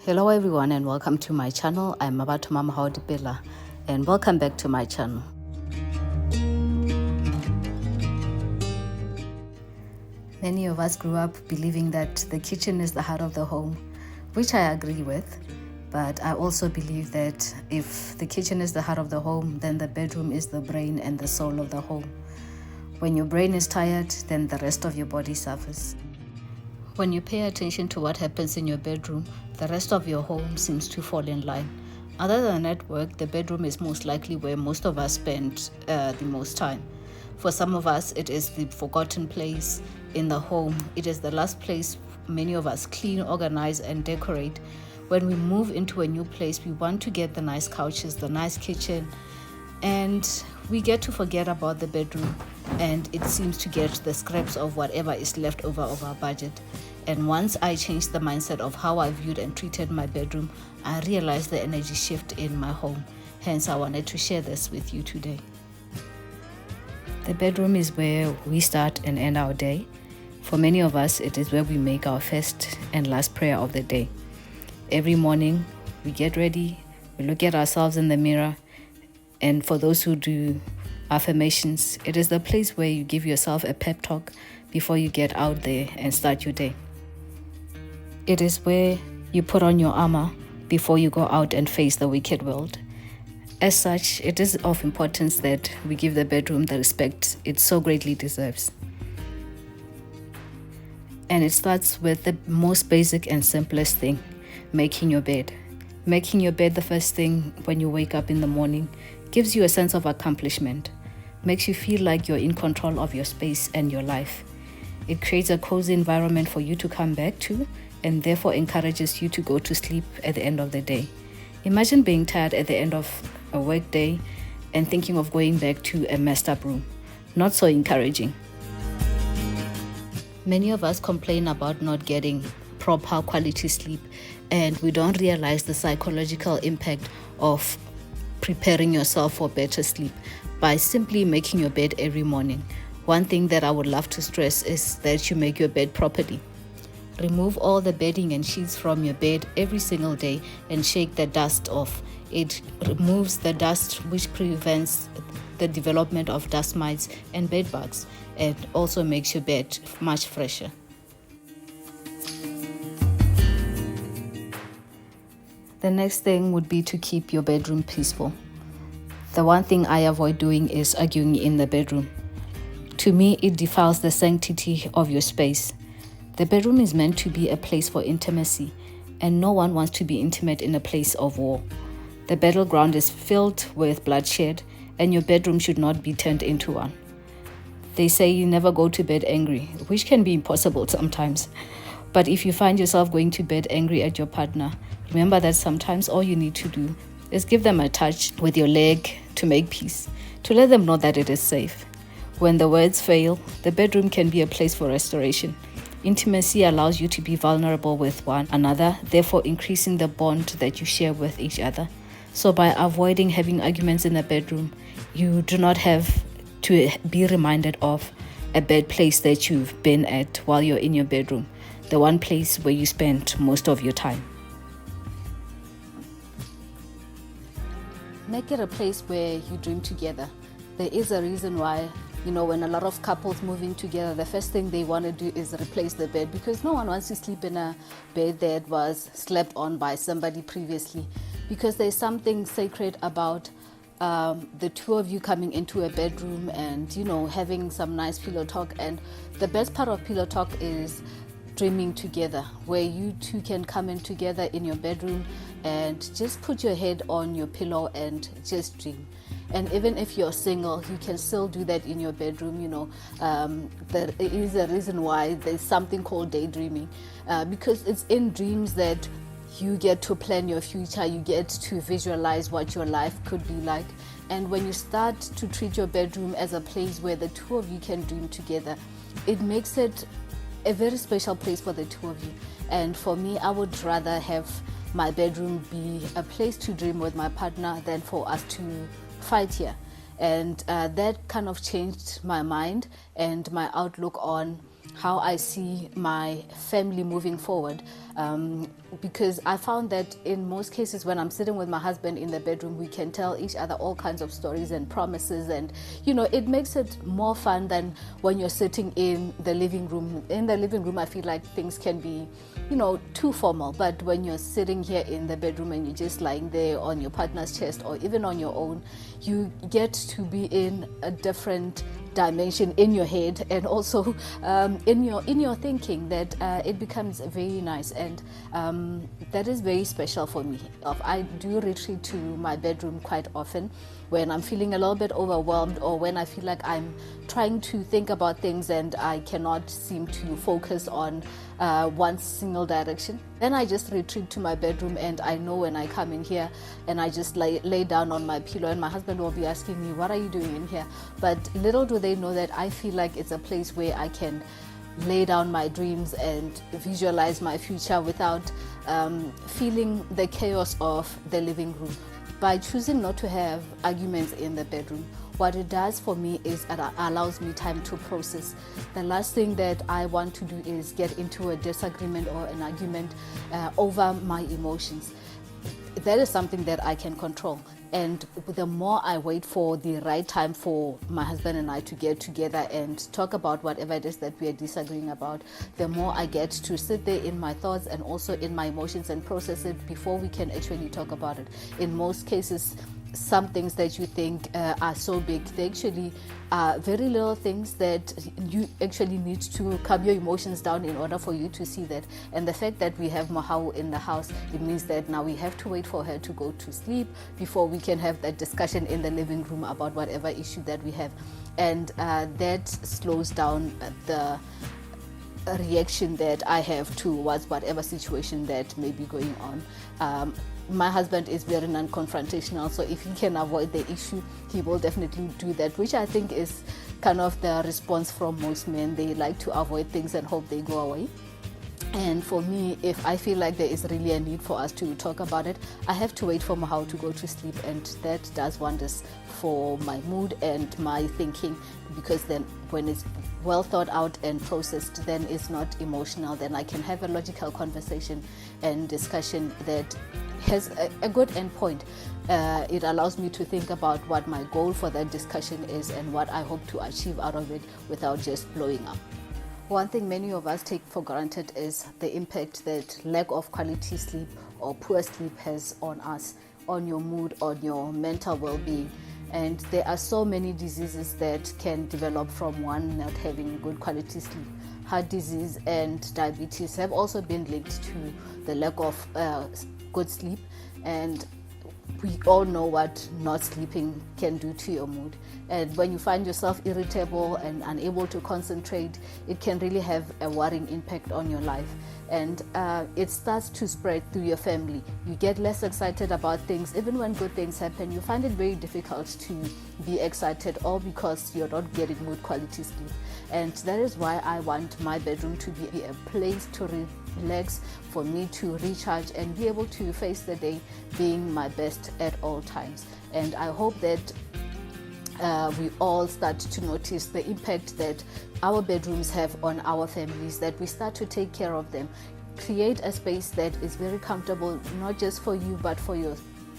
Hello everyone and welcome to my channel. I'm Mabato Mama Haudipela and welcome back to my channel. Many of us grew up believing that the kitchen is the heart of the home, which I agree with, but I also believe that if the kitchen is the heart of the home, then the bedroom is the brain and the soul of the home. When your brain is tired, then the rest of your body suffers. When you pay attention to what happens in your bedroom, the rest of your home seems to fall in line. Other than at work, the bedroom is most likely where most of us spend the most time. For some of us, it is the forgotten place in the home. It is the last place many of us clean, organize, and decorate. When we move into a new place, we want to get the nice couches, the nice kitchen, and we get to forget about the bedroom, and it seems to get the scraps of whatever is left over of our budget. And once I changed the mindset of how I viewed and treated my bedroom, I realized the energy shift in my home. Hence, I wanted to share this with you today. The bedroom is where we start and end our day. For many of us, it is where we make our first and last prayer of the day. Every morning, we get ready, we look at ourselves in the mirror, and for those who do affirmations, it is the place where you give yourself a pep talk before you get out there and start your day. It is where you put on your armor before you go out and face the wicked world. As such, it is of importance that we give the bedroom the respect it so greatly deserves. And it starts with the most basic and simplest thing, making your bed. Making your bed the first thing when you wake up in the morning gives you a sense of accomplishment, makes you feel like you're in control of your space and your life. It creates a cozy environment for you to come back to, and therefore encourages you to go to sleep at the end of the day. Imagine being tired at the end of a work day and thinking of going back to a messed up room. Not so encouraging. Many of us complain about not getting proper quality sleep, and we don't realize the psychological impact of preparing yourself for better sleep by simply making your bed every morning. One thing that I would love to stress is that you make your bed properly. Remove all the bedding and sheets from your bed every single day and shake the dust off. It removes the dust, which prevents the development of dust mites and bed bugs, and also makes your bed much fresher. The next thing would be to keep your bedroom peaceful. The one thing I avoid doing is arguing in the bedroom. To me, it defiles the sanctity of your space. The bedroom is meant to be a place for intimacy, and no one wants to be intimate in a place of war. The battleground is filled with bloodshed, and your bedroom should not be turned into one. They say you never go to bed angry, which can be impossible sometimes. But if you find yourself going to bed angry at your partner, remember that sometimes all you need to do is give them a touch with your leg to make peace, to let them know that it is safe. When the words fail, the bedroom can be a place for restoration. Intimacy allows you to be vulnerable with one another, therefore increasing the bond that you share with each other. So by avoiding having arguments in the bedroom, you do not have to be reminded of a bad place that you've been at while you're in your bedroom, the one place where you spend most of your time. Make it a place where you dream together. There is a reason why, when a lot of couples move in together, the first thing they want to do is replace the bed, because no one wants to sleep in a bed that was slept on by somebody previously, because there's something sacred about the two of you coming into a bedroom and, having some nice pillow talk. And the best part of pillow talk is dreaming together, where you two can come in together in your bedroom and just put your head on your pillow and just dream. And even if you're single, you can still do that in your bedroom. There is a reason why there's something called daydreaming, because it's in dreams that you get to plan your future, you get to visualize what your life could be like. And when you start to treat your bedroom as a place where the two of you can dream together, it makes it a very special place for the two of you. And for me, I would rather have my bedroom be a place to dream with my partner than for us to fight here. And that kind of changed my mind and my outlook on how I see my family moving forward, because I found that in most cases when I'm sitting with my husband in the bedroom, we can tell each other all kinds of stories and promises, and it makes it more fun than when you're sitting in the living room. In the living room, I feel like things can be too formal, but when you're sitting here in the bedroom and you're just lying there on your partner's chest or even on your own, you get to be in a different dimension in your head, and also in your thinking, that it becomes very nice, and that is very special for me. I do retreat to my bedroom quite often when I'm feeling a little bit overwhelmed, or when I feel like I'm trying to think about things and I cannot seem to focus on one single direction. Then I just retreat to my bedroom, and I know when I come in here and I just lay down on my pillow, and my husband will be asking me, what are you doing in here? But little do they know that I feel like it's a place where I can lay down my dreams and visualize my future without feeling the chaos of the living room. By choosing not to have arguments in the bedroom, what it does for me is it allows me time to process. The last thing that I want to do is get into a disagreement or an argument over my emotions. That is something that I can control. And the more I wait for the right time for my husband and I to get together and talk about whatever it is that we are disagreeing about, the more I get to sit there in my thoughts and also in my emotions and process it before we can actually talk about it. In most cases, some things that you think are so big, they actually are very little things that you actually need to calm your emotions down in order for you to see that. And the fact that we have Mahau in the house, it means that now we have to wait for her to go to sleep before we can have that discussion in the living room about whatever issue that we have. And that slows down the reaction that I have towards whatever situation that may be going on. My husband is very non-confrontational, so if he can avoid the issue, he will definitely do that, which I think is kind of the response from most men. They like to avoid things and hope they go away. And for me, if I feel like there is really a need for us to talk about it, I have to wait for Mahau to go to sleep, and that does wonders for my mood and my thinking, because then when it's well thought out and processed, then it's not emotional. Then I can have a logical conversation and discussion that has a good end point. It allows me to think about what my goal for that discussion is and what I hope to achieve out of it without just blowing up. One thing many of us take for granted is the impact that lack of quality sleep or poor sleep has on us, on your mood, on your mental well-being. And there are so many diseases that can develop from one not having good quality sleep. Heart disease and diabetes have also been linked to the lack of good sleep, and we all know what not sleeping can do to your mood. And when you find yourself irritable and unable to concentrate, it can really have a worrying impact on your life. And it starts to spread through your family. You get less excited about things. Even when good things happen, you find it very difficult to be excited, all because you're not getting good quality sleep. And that is why I want my bedroom to be a place to relax, for me to recharge and be able to face the day being my best at all times. And I hope that we all start to notice the impact that our bedrooms have on our families, that we start to take care of them, create a space that is very comfortable, not just for you but for your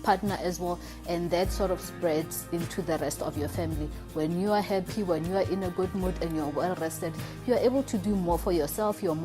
partner as well, and that sort of spreads into the rest of your family. When you are happy, when you are in a good mood and you are well rested, you are able to do more for yourself, you are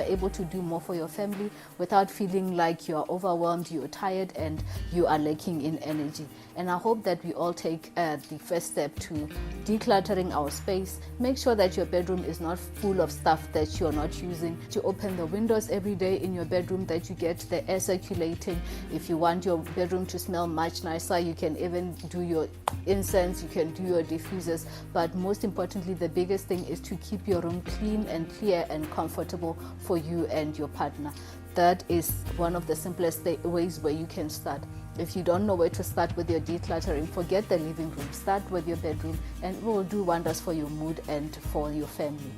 able to do more for your family without feeling like you are overwhelmed, you are tired and you are lacking in energy. And I hope that we all take the first step to decluttering our space. Make sure that your bedroom is not full of stuff that you're not using. To open the windows every day in your bedroom, that you get the air circulating. If you want your bedroom to smell much nicer, you can even do your incense, you can do your diffusers. But most importantly, the biggest thing is to keep your room clean and clear and comfortable for you and your partner. That is one of the simplest ways where you can start. If you don't know where to start with your decluttering, forget the living room. Start with your bedroom and it will do wonders for your mood and for your family.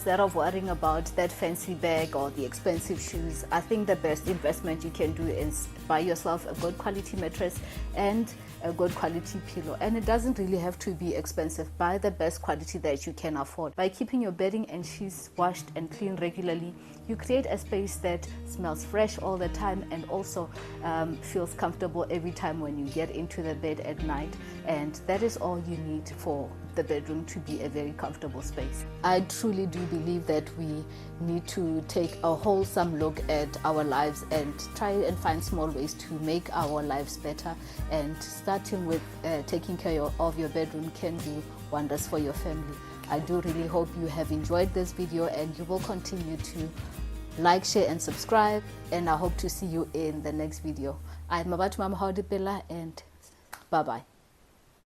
instead of worrying about that fancy bag or the expensive shoes, I think the best investment you can do is buy yourself a good quality mattress and a good quality pillow. And it doesn't really have to be expensive. Buy the best quality that you can afford. By keeping your bedding and sheets washed and cleaned regularly, you create a space that smells fresh all the time and also feels comfortable every time when you get into the bed at night. And that is all you need for the bedroom to be a very comfortable space. I truly do believe that we need to take a wholesome look at our lives and try and find small ways to make our lives better, and starting with taking care of your bedroom can do wonders for your family. I do really hope you have enjoyed this video and you will continue to like, share and subscribe, and I hope to see you in the next video. I'm Mabat Mama Haudipela, and bye bye.